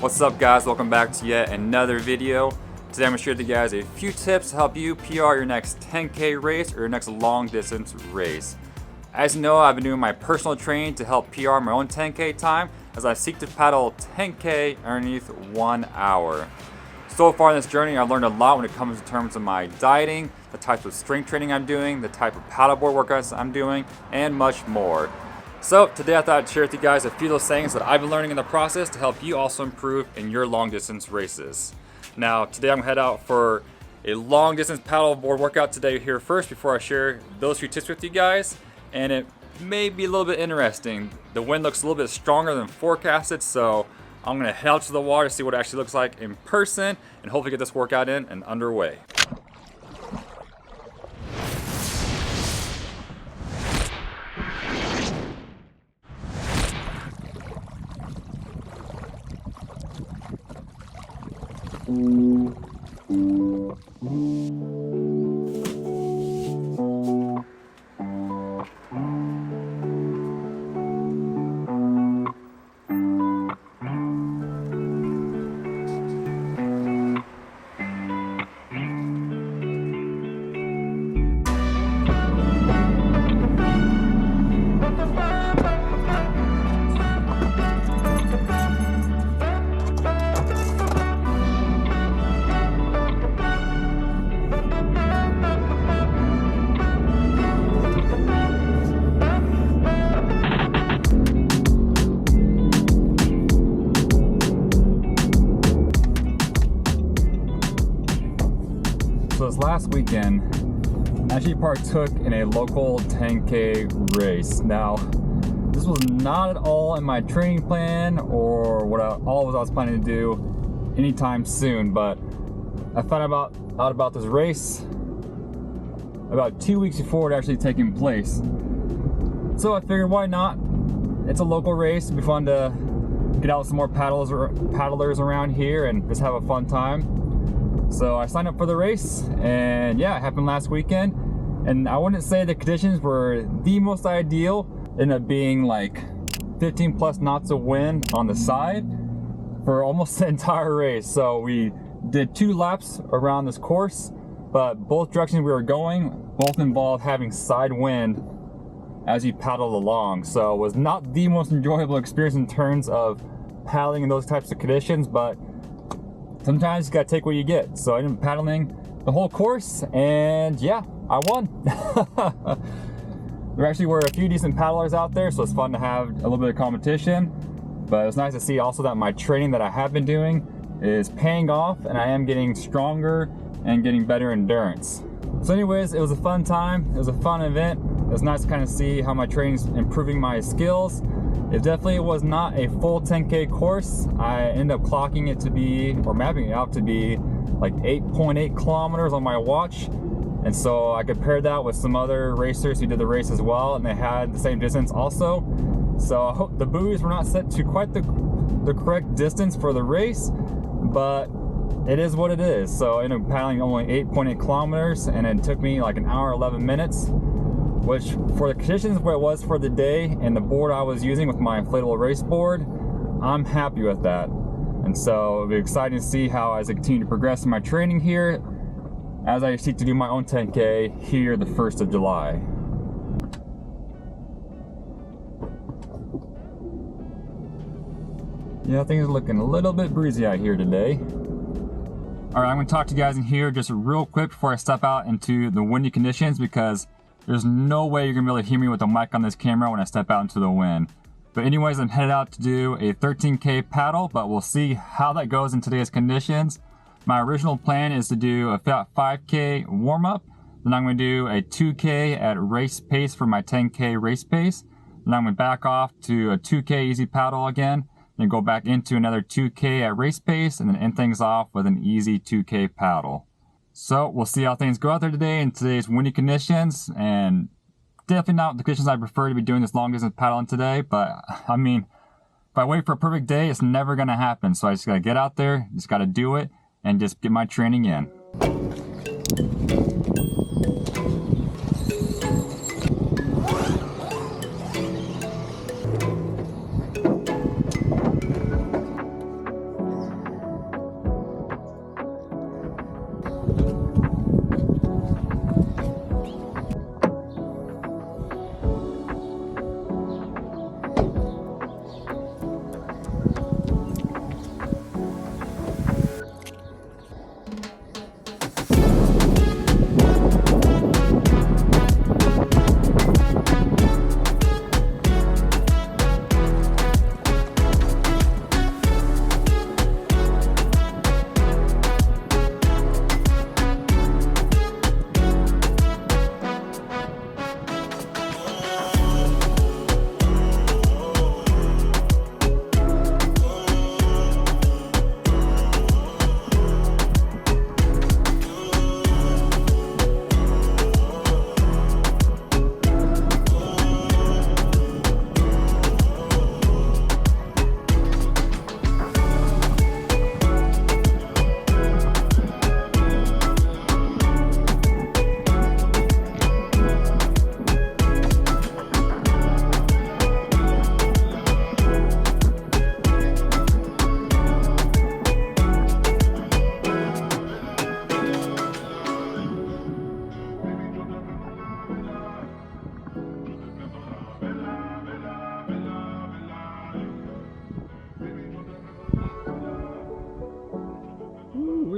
What's up guys, welcome back to yet another video. Today I'm going to share with you guys a few tips to help you PR your next 10K race or your next long distance race. As you know, I've been doing my personal training to help PR my own 10K time as I seek to paddle 10K underneath 1 hour. So far in this journey, I've learned a lot when it comes in terms of my dieting, the types of strength training I'm doing, the type of paddleboard workouts I'm doing, and much more. So today I thought I'd share with you guys a few of those things that I've been learning in the process to help you also improve in your long distance races. Now today I'm gonna head out for a long distance paddleboard workout today here first before I share those few tips with you guys. And it may be a little bit interesting. The wind looks a little bit stronger than forecasted, so I'm gonna head out to the water, see what it actually looks like in person, and hopefully get this workout in and underway. So this last weekend, I actually partook in a local 10K race. Now, this was not at all in my training plan or what I was planning to do anytime soon, but I found out about this race about 2 weeks before it actually taking place. So I figured, why not? It's a local race, it'd be fun to get out with some more paddlers around here and just have a fun time. So I signed up for the race, and yeah, it happened last weekend. And I wouldn't say the conditions were the most ideal. It ended up being like 15 plus knots of wind on the side for almost the entire race. So we did 2 laps around this course, but both directions we were going, both involved having side wind as you paddled along. So it was not the most enjoyable experience in terms of paddling in those types of conditions, but sometimes you gotta take what you get. So I ended up paddling the whole course, and yeah, I won. There actually were a few decent paddlers out there, so it's fun to have a little bit of competition. But it was nice to see also that my training that I have been doing is paying off, and I am getting stronger and getting better endurance. So anyways, it was a fun time. It was a fun event. It was nice to kind of see how my training's improving my skills. It definitely was not a full 10K course. I ended up clocking it to be, or mapping it out to be, like 8.8 kilometers on my watch. And so I compared that with some other racers who did the race as well, and they had the same distance also. So I hope the buoys were not set to quite the correct distance for the race, but it is what it is. So I ended up paddling only 8.8 kilometers, and it took me like an hour, 11 minutes. Which, for the conditions where it was for the day and the board I was using with my inflatable race board, I'm happy with that. And so it'll be exciting to see how, as I continue to progress in my training here, as I seek to do my own 10K here the 1st of July. Yeah, things are looking a little bit breezy out here today. All right, I'm gonna talk to you guys in here just real quick before I step out into the windy conditions, because there's no way you're gonna be able to hear me with the mic on this camera when I step out into the wind. But anyways, I'm headed out to do a 13K paddle, but we'll see how that goes in today's conditions. My original plan is to do a 5K warm-up, then I'm gonna do a 2K at race pace for my 10K race pace. Then I'm gonna back off to a 2K easy paddle again, then go back into another 2K at race pace, and then end things off with an easy 2K paddle. So we'll see how things go out there today in today's windy conditions, and definitely not the conditions I prefer to be doing this long distance paddling today. But I mean, if I wait for a perfect day, it's never gonna happen. So I just gotta get out there, just gotta do it, and just get my training in.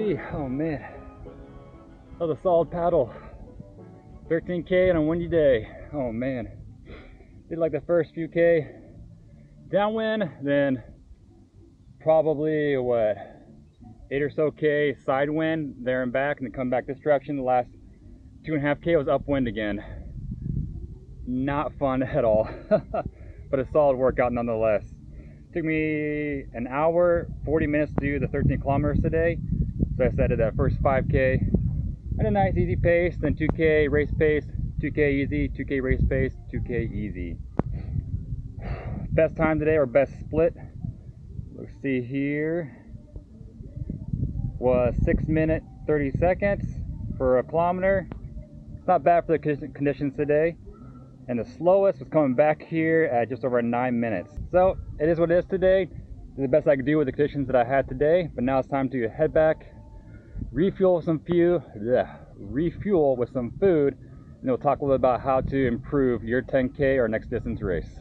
Woo-wee. Oh man, that was a solid paddle. 13K on a windy day. Oh man, did like the first few K downwind, then probably what, 8 or so K side wind there and back, and then come back this direction. The last 2.5 K was upwind again. Not fun at all, but a solid workout nonetheless. Took me an hour, 40 minutes to do the 13 kilometers today. So I said at that first 5K at a nice easy pace, then 2K race pace, 2K easy, 2K race pace, 2K easy. Best time today, or best split, let's see here, was 6 minutes 30 seconds for a kilometer. It's not bad for the conditions today. And the slowest was coming back here at just over 9 minutes. So it is what it is today. It's the best I could do with the conditions that I had today. But now it's time to head back, refuel with some food, and we'll talk a little bit about how to improve your 10K or next distance race.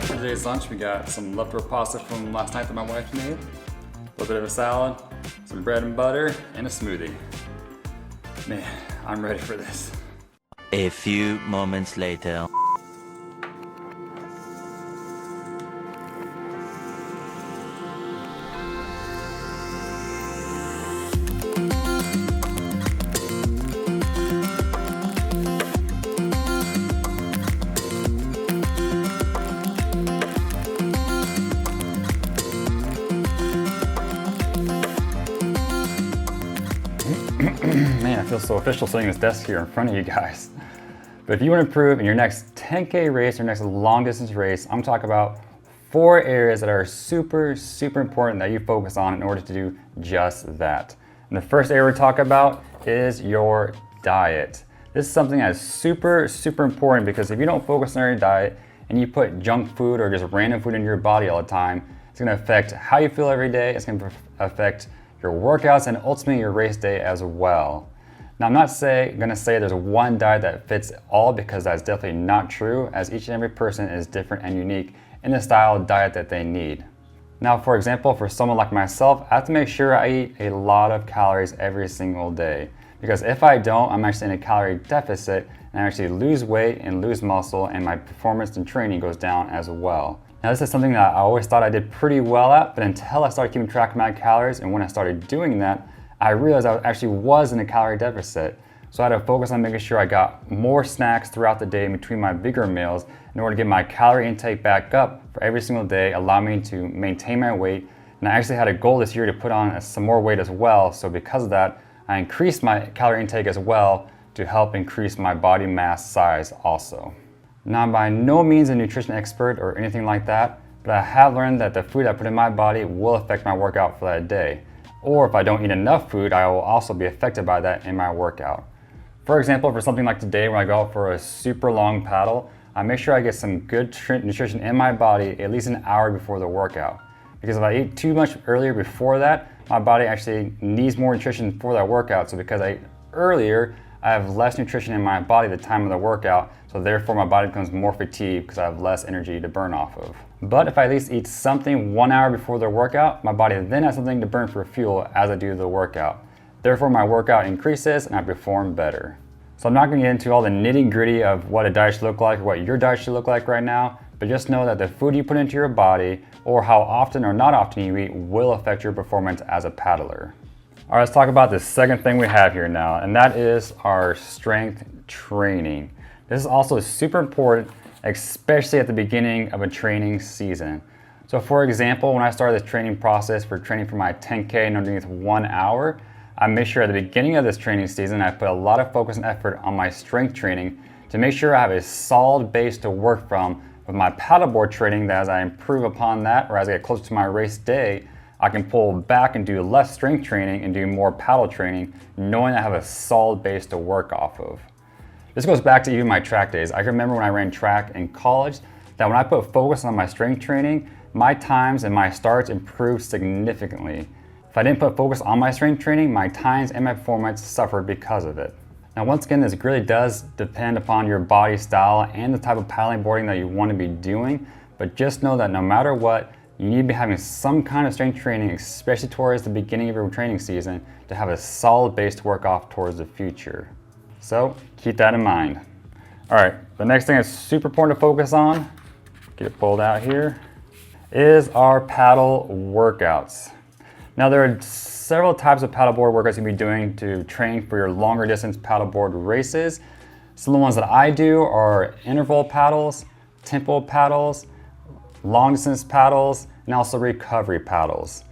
Today's lunch, we got some leftover pasta from last night that my wife made, a little bit of a salad, some bread and butter, and a smoothie. Man, I'm ready for this. A few moments later. Man, I feel so official sitting at this desk here in front of you guys. But if you want to improve in your next 10K race or next long distance race, I'm talking about 4 areas that are super important that you focus on in order to do just that. And the first area we're talking about is your diet. This is something that is super important, because if you don't focus on your diet and you put junk food or just random food in your body all the time, it's going to affect how you feel every day. It's going to affect your workouts and ultimately your race day as well. Now, I'm not going to say there's one diet that fits all, because that's definitely not true, as each and every person is different and unique in the style of diet that they need. Now, for example, for someone like myself, I have to make sure I eat a lot of calories every single day, because if I don't, I'm actually in a calorie deficit and I actually lose weight and lose muscle, and my performance and training goes down as well. Now, this is something that I always thought I did pretty well at, but until I started keeping track of my calories, and when I started doing that, I realized I actually was in a calorie deficit. So I had to focus on making sure I got more snacks throughout the day in between my bigger meals in order to get my calorie intake back up for every single day, allow me to maintain my weight. And I actually had a goal this year to put on some more weight as well. So because of that, I increased my calorie intake as well to help increase my body mass size also. Now, I'm by no means a nutrition expert or anything like that, but I have learned that the food I put in my body will affect my workout for that day. Or if I don't eat enough food, I will also be affected by that in my workout. For example, for something like today where I go out for a super long paddle, I make sure I get some good nutrition in my body at least an hour before the workout. Because if I eat too much earlier before that, my body actually needs more nutrition for that workout. So because I ate earlier, I have less nutrition in my body at the time of the workout, so therefore my body becomes more fatigued because I have less energy to burn off of. But if I at least eat something 1 hour before the workout, my body then has something to burn for fuel as I do the workout. Therefore, my workout increases and I perform better. So I'm not going to get into all the nitty-gritty of what a diet should look like or what your diet should look like right now, but just know that the food you put into your body, or how often or not often you eat, will affect your performance as a paddler. All right, let's talk about the second thing we have here now, and that is our strength training. This is also super important, especially at the beginning of a training season. So for example, when I started this training process for training for my 10K in underneath 1 hour, I made sure at the beginning of this training season I put a lot of focus and effort on my strength training to make sure I have a solid base to work from with my paddleboard training, that as I improve upon that or as I get closer to my race day, I can pull back and do less strength training and do more paddle training, knowing I have a solid base to work off of. This goes back to even my track days. I remember when I ran track in college that when I put focus on my strength training, my times and my starts improved significantly. If I didn't put focus on my strength training, my times and my performance suffered because of it. Now, once again, this really does depend upon your body style and the type of paddling boarding that you want to be doing, but just know that no matter what, you need to be having some kind of strength training, especially towards the beginning of your training season, to have a solid base to work off towards the future. So keep that in mind. All right, the next thing that's super important to focus on, get it pulled out here, is our paddle workouts. Now, there are several types of paddleboard workouts you can be doing to train for your longer distance paddleboard races. Some of the ones that I do are interval paddles, tempo paddles, long distance paddles, and also recovery paddles.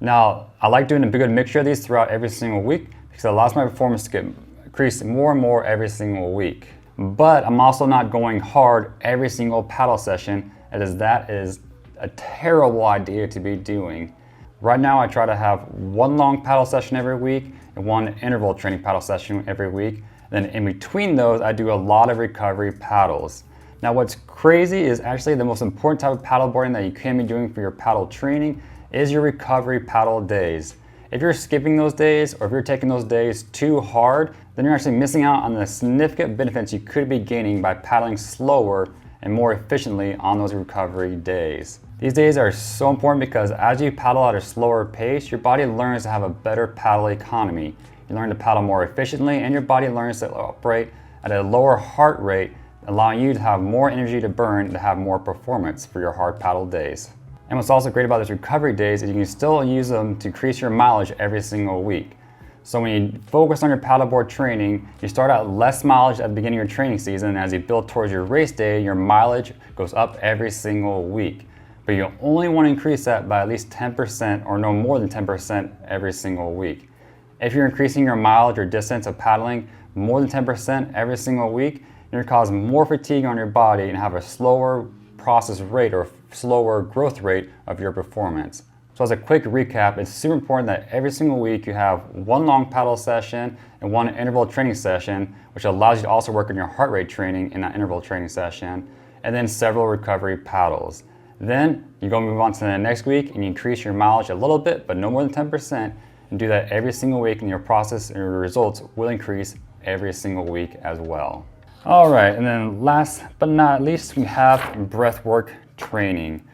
Now, I like doing a good mixture of these throughout every single week because it allows my performance to get increased more and more every single week. But I'm also not going hard every single paddle session, as that is a terrible idea to be doing. Right now, I try to have one long paddle session every week and one interval training paddle session every week. Then in between those, I do a lot of recovery paddles. Now, what's crazy is actually the most important type of paddleboarding that you can be doing for your paddle training is your recovery paddle days. If you're skipping those days or if you're taking those days too hard, then you're actually missing out on the significant benefits you could be gaining by paddling slower and more efficiently on those recovery days. These days are so important because as you paddle at a slower pace, your body learns to have a better paddle economy. You learn to paddle more efficiently and your body learns to operate at a lower heart rate, allowing you to have more energy to burn to have more performance for your hard paddle days. And what's also great about those recovery days is you can still use them to increase your mileage every single week. So when you focus on your paddleboard training, you start out less mileage at the beginning of your training season, and as you build towards your race day, your mileage goes up every single week. But you only want to increase that by at least 10% or no more than 10% every single week. If you're increasing your mileage or distance of paddling more than 10% every single week, you're going to cause more fatigue on your body and have a slower process rate or slower growth rate of your performance. So as a quick recap, it's super important that every single week you have one long paddle session and one interval training session, which allows you to also work on your heart rate training in that interval training session, and then several recovery paddles. Then you go move on to the next week and you increase your mileage a little bit, but no more than 10%, and do that every single week, and your process and your results will increase every single week as well. All right, and then last but not least, we have breath work training.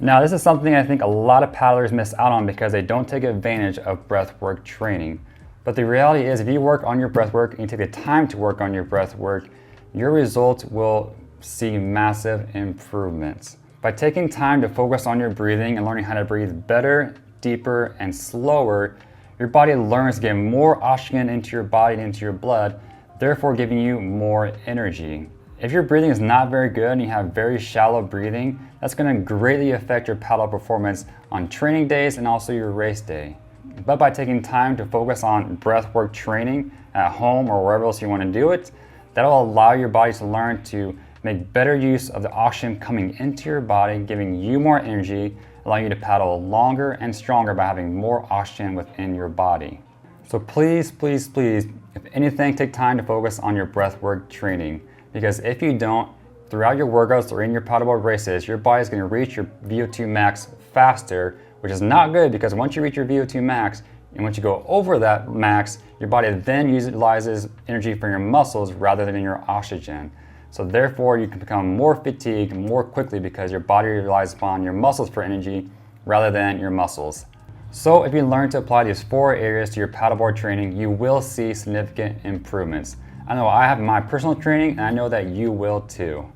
Now, this is something I think a lot of paddlers miss out on because they don't take advantage of breath work training. But the reality is, if you work on your breath work and you take the time to work on your breath work, your results will see massive improvements. By taking time to focus on your breathing and learning how to breathe better, deeper, and slower, your body learns to get more oxygen into your body and into your blood, therefore giving you more energy. If your breathing is not very good and you have very shallow breathing, that's going to greatly affect your paddle performance on training days and also your race day. But by taking time to focus on breath work training at home or wherever else you want to do it, that'll allow your body to learn to make better use of the oxygen coming into your body, giving you more energy, allowing you to paddle longer and stronger by having more oxygen within your body. So please, please, please, if anything, take time to focus on your breath work training. Because if you don't, throughout your workouts or in your paddleboard races, your body is going to reach your VO2 max faster, which is not good because once you reach your VO2 max, and once you go over that max, your body then utilizes energy from your muscles rather than your oxygen. So therefore, you can become more fatigued more quickly because your body relies upon your muscles for energy rather than your muscles. So if you learn to apply these 4 areas to your paddleboard training, you will see significant improvements. I know I have my personal training, and I know that you will too.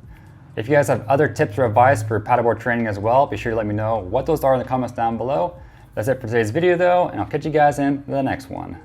If you guys have other tips or advice for paddleboard training as well, be sure to let me know what those are in the comments down below. That's it for today's video though, and I'll catch you guys in the next one.